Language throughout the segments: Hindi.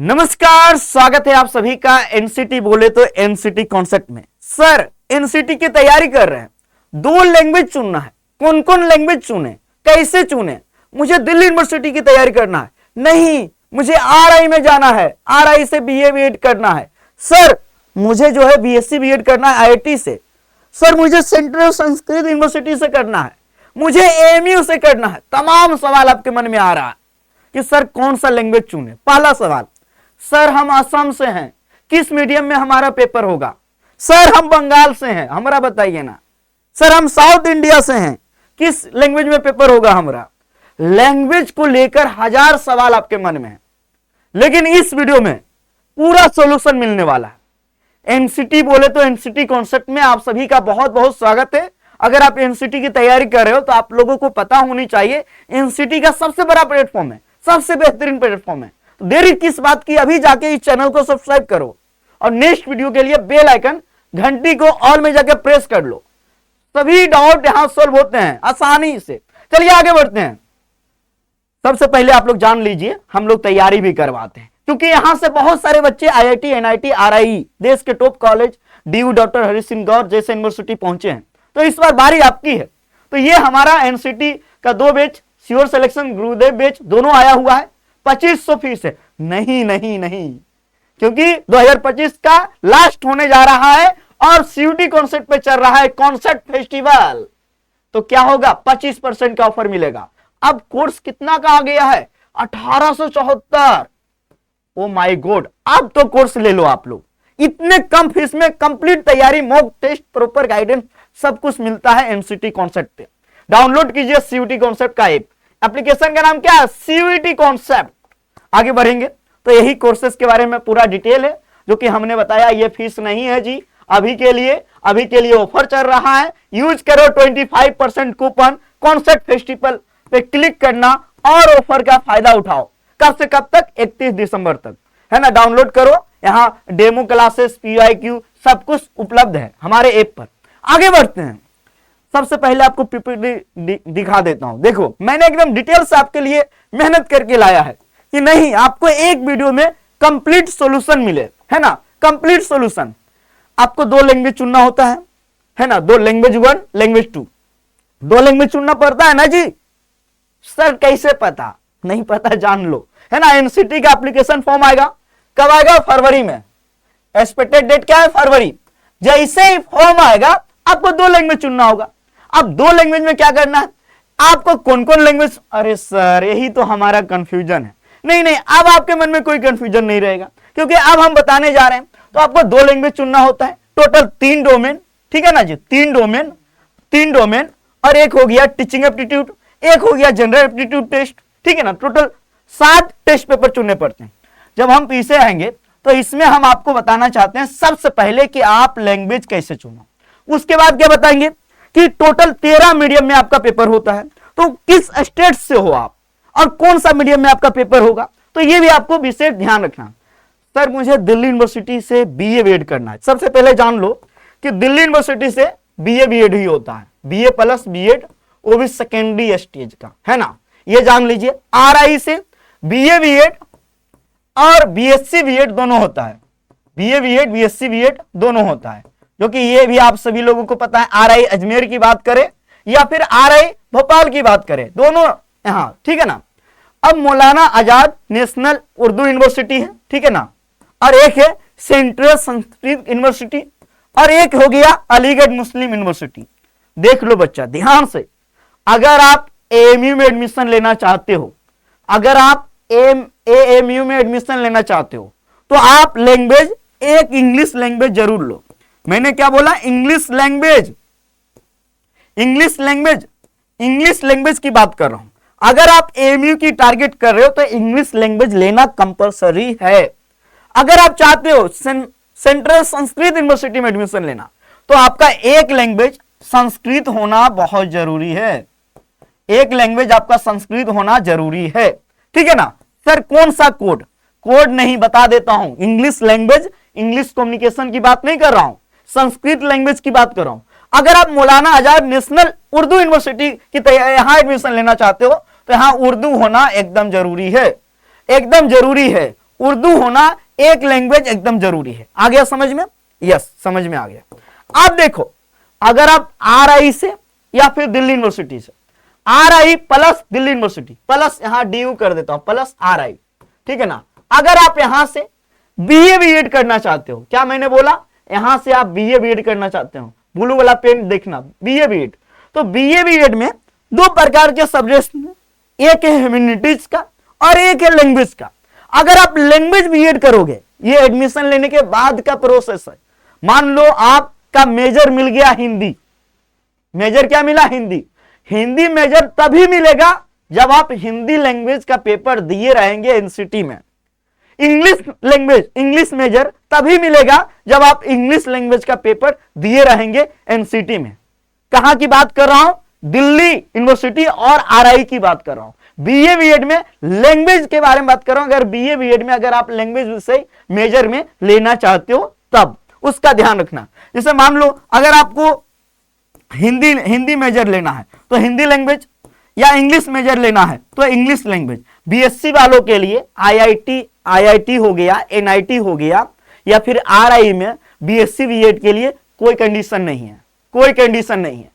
नमस्कार, स्वागत है आप सभी का एनसीटी बोले तो एनसीटी कॉन्सेप्ट में। सर, एनसीटी की तैयारी कर रहे हैं, 2 लैंग्वेज चुनना है। कौन कौन लैंग्वेज चुने, कैसे चुने? मुझे दिल्ली यूनिवर्सिटी की तैयारी करना है, नहीं मुझे आरआई में जाना है, आरआई से बीए बीएड करना है। सर, मुझे जो है बीएससी बीएड करना है आईआईटी से। सर, मुझे सेंट्रल संस्कृत यूनिवर्सिटी से करना है, मुझे एएमयू से करना है। तमाम सवाल आपके मन में आ रहा है कि सर कौन सा लैंग्वेज चुने। पहला सवाल, सर हम असम से हैं, किस मीडियम में हमारा पेपर होगा? सर हम बंगाल से हैं, हमारा बताइए ना। सर हम साउथ इंडिया से हैं, किस लैंग्वेज में पेपर होगा हमारा? लैंग्वेज को लेकर 1000 सवाल आपके मन में है, लेकिन इस वीडियो में पूरा सॉल्यूशन मिलने वाला है। एनसीटी बोले तो एनसीटी कॉन्सेप्ट में आप सभी का बहुत बहुत स्वागत है। अगर आप एनसीटी की तैयारी कर रहे हो तो आप लोगों को पता होनी चाहिए एनसीटी का सबसे बड़ा प्लेटफॉर्म है, सबसे बेहतरीन प्लेटफॉर्म है। देरी किस बात की, अभी जाके इस चैनल को सब्सक्राइब करो और नेक्स्ट वीडियो के लिए बेल आइकन घंटी को ऑल में जाके प्रेस कर लो। सभी डाउट यहां सॉल्व होते हैं आसानी से। चलिए आगे बढ़ते हैं। सबसे पहले आप लोग जान लीजिए, हम लोग तैयारी भी करवाते हैं, क्योंकि यहां से बहुत सारे बच्चे आईआईटी, एनआईटी, आरआई, देश के top college, DU doctor Hari Singh Gour जैसे यूनिवर्सिटी पहुंचे हैं। तो इस बार बारी आपकी है। तो ये हमारा एनसीटी का 2 बैच, श्योर सिलेक्शन, गुरुदेव बैच दोनों आया हुआ है। 2500 फीस है। नहीं, क्योंकि 2025 का लास्ट होने जा रहा है और सीयूटी कॉन्सेप्ट पे चल रहा है कॉन्सेप्ट फेस्टिवल। तो क्या होगा, 25% का ऑफर मिलेगा। अब कोर्स कितना का आ गया है? 1874। ओ माय गॉड, अब तो कोर्स ले लो आप लोग। इतने कम फीस में कंप्लीट तैयारी, मॉक टेस्ट, प्रॉपर गाइडेंस सब कुछ मिलता है एनसीटी कॉन्सेप्ट पे। डाउनलोड कीजिए सीयूटी कॉन्सेप्ट का ऐप। एप्लीकेशन का नाम क्या है? CUT concept. आगे बढ़ेंगे तो यही कोर्सेज के बारे में पूरा डिटेल है, जो कि हमने बताया। ये फीस नहीं है जी, अभी के लिए ऑफर चल रहा है। यूज करो 25% कूपन, कॉन्सेप्ट फेस्टिवल पे क्लिक करना और ऑफर का फायदा उठाओ। कब से कब तक? 31 दिसंबर तक, है ना। डाउनलोड करो, यहाँ डेमो क्लासेस, पीआईक्यू सब कुछ उपलब्ध है हमारे ऐप पर। आगे बढ़ते हैं। सबसे पहले आपको पीपीटी दिखा देता हूं। देखो, मैंने एकदम डिटेल से आपके लिए मेहनत करके लाया है कि नहीं आपको एक वीडियो में कंप्लीट सॉल्यूशन मिले, है ना। Complete solution. आपको 2 लैंग्वेज चुनना होता है ना। 2 लैंग्वेज 1, लैंग्वेज 2, 2 लैंग्वेज चुनना पड़ता है ना जी। सर कैसे पता? नहीं पता, जान लो, है ना। एनसीटी का एप्लीकेशन फॉर्म आएगा, कब आएगा? फरवरी में। एक्सपेक्टेड डेट क्या है? फरवरी। जैसे ही फॉर्म आएगा आपको 2 लैंग्वेज चुनना होगा। अब 2 लैंग्वेज में क्या करना है आपको? कौन कौन लैंग्वेज? अरे सर, यही तो हमारा कंफ्यूजन है। नहीं, अब आपके मन में कोई कंफ्यूजन नहीं रहेगा, क्योंकि अब हम बताने जा रहे हैं। तो आपको 2 लैंग्वेज चुनना होता है। टोटल 3 डोमेन, ठीक है ना जी। 3 डोमेन और एक हो गया टीचिंग एप्टीट्यूड, एक हो गया जनरल एप्टीट्यूड टेस्ट, ठीक है ना। टोटल 7 टेस्ट पेपर चुनने पड़ते हैं। जब हम पीछे आएंगे तो इसमें हम आपको बताना चाहते हैं सबसे पहले कि आप लैंग्वेज कैसे चुनो। उसके बाद क्या बताएंगे कि टोटल 13 मीडियम में आपका पेपर होता है। तो किस स्टेट से हो आप और कौन सा मीडियम में आपका पेपर होगा, तो ये भी आपको विशेष ध्यान रखना। सर मुझे दिल्ली यूनिवर्सिटी से बीए बीएड करना है। सबसे पहले जान लो कि दिल्ली यूनिवर्सिटी से बीए बीएड ही होता है। बीए प्लस बीएड, वो भी सेकेंडरी स्टेज का, है ना। ये जान लीजिए। आरआई से बीए बीएड और बीएससी बीएड दोनों होता है। बीए बीएड, बीएससी बीएड दोनों होता है, जो कि ये भी आप सभी लोगों को पता है। आरआई अजमेर की बात करें या फिर आरआई भोपाल की बात करें, दोनों यहां, ठीक है ना। अब मौलाना आजाद नेशनल उर्दू यूनिवर्सिटी है, ठीक है ना। और एक है सेंट्रल संस्कृत यूनिवर्सिटी और एक हो गया अलीगढ़ मुस्लिम यूनिवर्सिटी। देख लो बच्चा ध्यान से, अगर आप एएमयू में एडमिशन लेना चाहते हो, अगर आप एएमयू में एडमिशन लेना चाहते हो, तो आप लैंग्वेज एक इंग्लिश लैंग्वेज जरूर लो। मैंने क्या बोला? इंग्लिश लैंग्वेज की बात कर रहा हूं। अगर आप एएमयू की टारगेट कर रहे हो तो इंग्लिश लैंग्वेज लेना कंपलसरी है। अगर आप चाहते हो सेंट्रल संस्कृत यूनिवर्सिटी में एडमिशन लेना, तो आपका एक लैंग्वेज संस्कृत होना बहुत जरूरी है। एक लैंग्वेज आपका संस्कृत होना जरूरी है, ठीक है ना। सर कौन सा कोड? कोड नहीं, बता देता हूं। इंग्लिश लैंग्वेज, इंग्लिश कम्युनिकेशन की बात नहीं कर रहा हूं, संस्कृत लैंग्वेज की बात कर रहा हूं। अगर आप मौलाना आजाद नेशनल उर्दू यूनिवर्सिटी की यहां एडमिशन लेना चाहते हो, तो यहां उर्दू होना एकदम जरूरी है, एकदम जरूरी है। उर्दू होना एक लैंग्वेज एकदम जरूरी है। आ गया समझ में? यस, समझ में आ गया। अब देखो, अगर आप RI से या फिर दिल्ली यूनिवर्सिटी से, RI plus Delhi university plus यहां DU कर देता हूं प्लस RI, ठीक है ना। अगर आप यहां से BA BEd करना चाहते हो, क्या मैंने बोला, यहां से आप BA BEd करना चाहते हो, ब्लू वाला पेन देखना, BA BEd, तो BA BEd में दो प्रकार के सब्जेक्ट, एक है ह्यूमैनिटीज का और एक है लैंग्वेज का। अगर आप लैंग्वेज बीएड करोगे, ये एडमिशन लेने के बाद का प्रोसेस है। मान लो आपका मेजर मिल गया हिंदी, मेजर क्या मिला, हिंदी। हिंदी मेजर तभी मिलेगा जब आप हिंदी लैंग्वेज का पेपर दिए रहेंगे एनसीटी में। इंग्लिश लैंग्वेज, इंग्लिश मेजर तभी मिलेगा जब आप इंग्लिश लैंग्वेज का पेपर दिए रहेंगे एनसीटी में। कहां की बात कर रहा हूं, दिल्ली यूनिवर्सिटी और RI की बात कर रहा हूं। BA BEd में लैंग्वेज के बारे में बात कर रहा हूं। अगर BA BEd में अगर आप लैंग्वेज विषय मेजर में लेना चाहते हो तब उसका ध्यान रखना। जैसे मान लो अगर आपको हिंदी मेजर लेना है तो हिंदी लैंग्वेज, या इंग्लिश मेजर लेना है तो इंग्लिश लैंग्वेज। BSc वालों के लिए IIT हो गया, NIT हो गया, या फिर RI में BSc BEd के लिए कोई कंडीशन नहीं है, कोई कंडीशन नहीं है।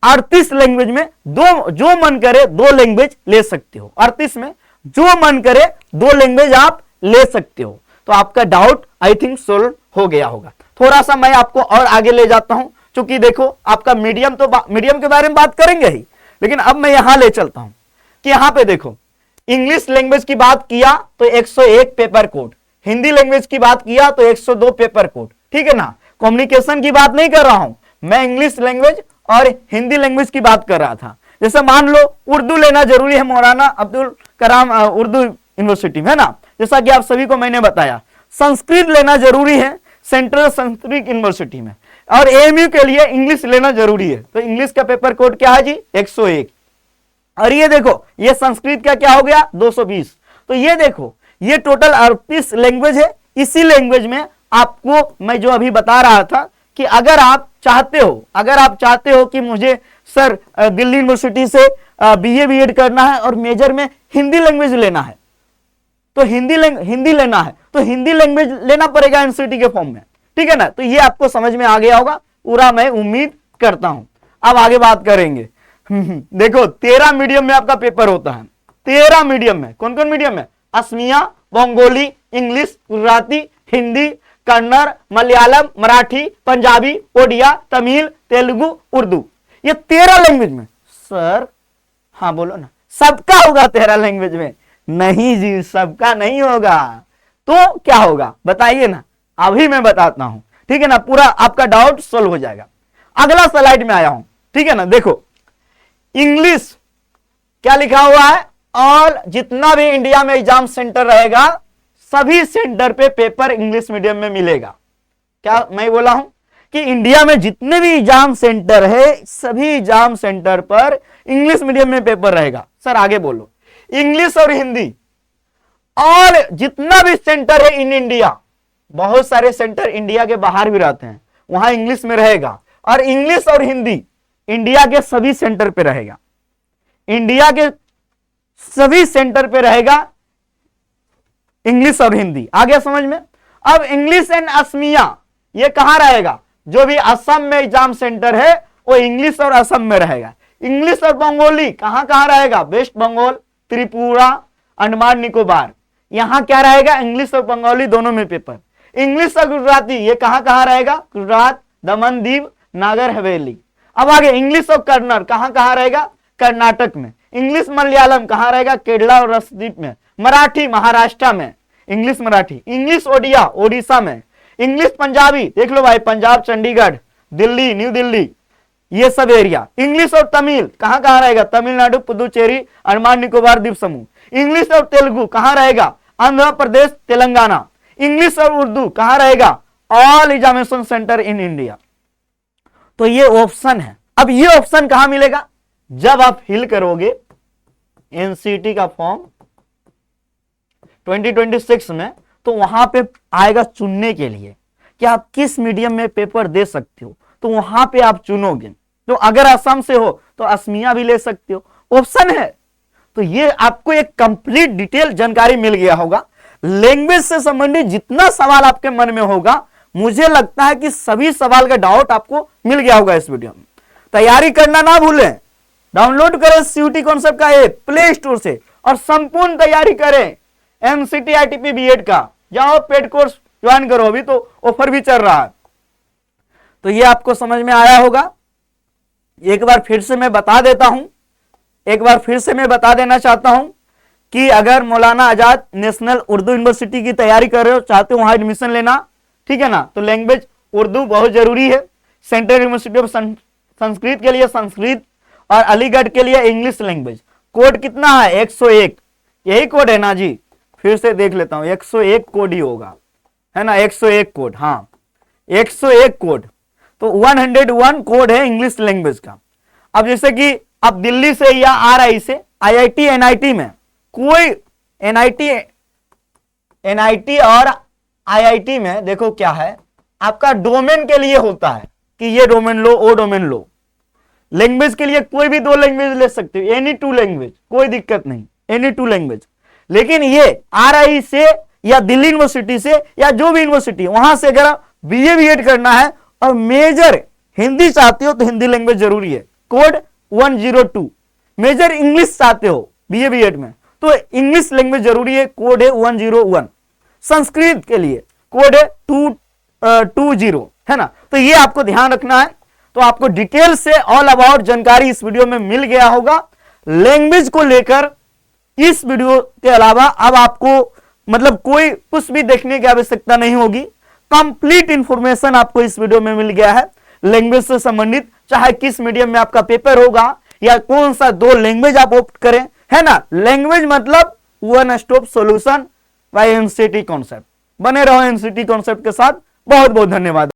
38 लैंग्वेज में जो मन करे दो लैंग्वेज ले सकते हो। 38 में जो मन करे दो लैंग्वेज आप ले सकते हो। तो आपका डाउट आई थिंक सोल्व हो गया होगा। थोड़ा सा मैं आपको और आगे ले जाता हूं, क्योंकि देखो आपका मीडियम तो मीडियम के बारे में बात करेंगे ही, लेकिन अब मैं यहां ले चलता हूं कि यहां पे देखो, इंग्लिश लैंग्वेज की बात किया तो 101 पेपर कोड, हिंदी लैंग्वेज की बात किया तो 102 पेपर कोड, ठीक है ना। कम्युनिकेशन की बात नहीं कर रहा हूं मैं, इंग्लिश लैंग्वेज और हिंदी लैंग्वेज की बात कर रहा था। जैसे मान लो उर्दू लेना जरूरी है मौलाना अब्दुल कलाम उर्दू यूनिवर्सिटी में, है ना, जैसा कि आप सभी को मैंने बताया। संस्कृत लेना जरूरी है सेंट्रल संस्कृत यूनिवर्सिटी में, और AMU के लिए इंग्लिश लेना जरूरी है। तो इंग्लिश का पेपर कोड क्या है जी, 101। और ये देखो, ये संस्कृत का क्या हो गया, 220। तो ये देखो, ये टोटल 38 लैंग्वेज है। इसी लैंग्वेज में आपको मैं जो अभी बता रहा था कि अगर आप चाहते हो कि मुझे सर दिल्ली यूनिवर्सिटी से BA BEd करना है और मेजर में हिंदी लैंग्वेज लेना है, तो हिंदी लेना है तो हिंदी लैंग्वेज लेना पड़ेगा एनसीटी के फॉर्म में, ठीक है ना। तो ये आपको समझ में आ गया होगा पूरा, मैं उम्मीद करता हूं। अब आगे बात करेंगे। देखो 13 मीडियम में आपका पेपर होता है। 13 मीडियम में, कौन कौन मीडियम में, असमिया, बंगाली, इंग्लिश, गुजराती, हिंदी, कन्नड़, मलयालम, मराठी, पंजाबी, ओडिया, तमिल, तेलुगु, उर्दू, ये 13 लैंग्वेज में। सर हाँ बोलो ना, सबका होगा 13 लैंग्वेज में? नहीं जी, सबका नहीं होगा। तो क्या होगा बताइए ना, अभी मैं बताता हूं, ठीक है ना, पूरा आपका डाउट सॉल्व हो जाएगा। अगला स्लाइड में आया हूं, ठीक है ना। देखो इंग्लिश क्या लिखा हुआ है, और जितना भी इंडिया में एग्जाम सेंटर रहेगा सभी सेंटर पे पेपर इंग्लिश मीडियम में मिलेगा। क्या मैं बोला हूं कि इंडिया में जितने भी एग्जाम सेंटर है सभी एग्जाम सेंटर पर इंग्लिश मीडियम में पेपर रहेगा। सर आगे बोलो, इंग्लिश और हिंदी, और जितना भी सेंटर है इन इंडिया, बहुत सारे सेंटर इंडिया के बाहर भी रहते हैं, वहां इंग्लिश में रहेगा। और इंग्लिश और हिंदी इंडिया के सभी सेंटर पे रहेगा, इंडिया के सभी सेंटर पे रहेगा इंग्लिश और हिंदी। आ गया समझ में? अब इंग्लिश एंड असमिया ये कहां रहेगा, जो भी असम में एग्जाम सेंटर है वो इंग्लिश और असम में रहेगा। इंग्लिश और बंगाली कहां कहां रहेगा, वेस्ट बंगाल, त्रिपुरा, अंडमान निकोबार, यहां क्या रहेगा, इंग्लिश और बंगाली दोनों में पेपर। इंग्लिश और गुजराती ये कहां कहां रहेगा, गुजरात, दमन दीव, नागर हवेली। अब आगे इंग्लिश और कन्नड़ कहां कहां रहेगा, कर्नाटक में। इंग्लिश मलयालम कहां रहेगा, केरला और लक्षद्वीप में। मराठी महाराष्ट्र में, इंग्लिश मराठी। इंग्लिश ओडिया ओडिशा में। इंग्लिश पंजाबी देख लो भाई, पंजाब, चंडीगढ़, दिल्ली, न्यू दिल्ली, ये सब एरिया। इंग्लिश और तमिल कहां कहां रहेगा, तमिलनाडु, पुदुचेरी, अंडमान निकोबार द्वीप समूह। इंग्लिश और तेलुगु कहां रहेगा, आंध्र प्रदेश, तेलंगाना। इंग्लिश और उर्दू कहां रहेगा, all examination centre in India. तो ये ऑप्शन है। अब ये ऑप्शन कहां मिलेगा, जब आप फिल करोगे एनसीटी का फॉर्म 2026 में, तो वहां पे आएगा चुनने के लिए कि आप किस मीडियम में पेपर दे सकते हो, तो वहां पे आप चुनोगे। तो अगर असम से हो तो असमिया भी ले सकते हो, ऑप्शन है। तो ये आपको एक कंप्लीट डिटेल जानकारी मिल गया होगा। लैंग्वेज से संबंधित जितना सवाल आपके मन में होगा, मुझे लगता है कि सभी सवाल का डाउट आपको मिल गया होगा इस वीडियो में। तैयारी करना ना भूलें, डाउनलोड करें सीयूटी कॉन्सेप्ट का ऐप प्ले स्टोर से और संपूर्ण तैयारी करें एनसीटी आईटीपी बीएड का। जाओ पेड कोर्स ज्वाइन करो, अभी तो ऑफर भी चल रहा है। तो ये आपको समझ में आया होगा। एक बार फिर से मैं बता देता हूं, एक बार फिर से मैं बता देना चाहता हूं कि अगर मौलाना आजाद नेशनल उर्दू यूनिवर्सिटी की तैयारी कर रहे हो, चाहते हो वहां एडमिशन लेना, ठीक है ना, तो लैंग्वेज उर्दू बहुत जरूरी है। सेंट्रल यूनिवर्सिटी ऑफ संस्कृत के लिए संस्कृत और अलीगढ़ के लिए इंग्लिश लैंग्वेज। कोड कितना है? 101, यही कोड है ना जी? फिर से देख लेता हूं, 101 कोड ही होगा, है ना, 101 कोड, हाँ 101 कोड। तो 101 कोड है इंग्लिश लैंग्वेज का। अब जैसे कि अब दिल्ली से या आरआई से आईआईटी एनआईटी में कोई एनआईटी और आईआईटी में देखो क्या है, आपका डोमेन के लिए होता है कि ये डोमेन लो, वो डोमेन लो। लैंग्वेज के लिए कोई भी 2 लैंग्वेज ले सकते हो, एनी 2 लैंग्वेज, कोई दिक्कत नहीं, एनी 2 लैंग्वेज। लेकिन ये आरआई से या दिल्ली यूनिवर्सिटी से या जो भी यूनिवर्सिटी वहां से अगर बीए बीएड करना है और मेजर हिंदी चाहते हो तो हिंदी लैंग्वेज जरूरी है, कोड 102। मेजर इंग्लिश चाहते हो बीए बीएड में तो इंग्लिश लैंग्वेज जरूरी है, कोड है 101। संस्कृत के लिए कोड है 220, है ना। तो ये आपको ध्यान रखना है। तो आपको डिटेल से ऑल अबाउट जानकारी इस वीडियो में मिल गया होगा। लैंग्वेज को लेकर इस वीडियो के अलावा अब आपको मतलब कोई कुछ भी देखने की आवश्यकता नहीं होगी। कंप्लीट इंफॉर्मेशन आपको इस वीडियो में मिल गया है लैंग्वेज से संबंधित, चाहे किस मीडियम में आपका पेपर होगा या कौन सा 2 लैंग्वेज आप ऑप्ट करें, है ना। लैंग्वेज मतलब one stop solution bye NCT concept. बने रहो एनसीटी कॉन्सेप्ट के साथ। बहुत बहुत धन्यवाद।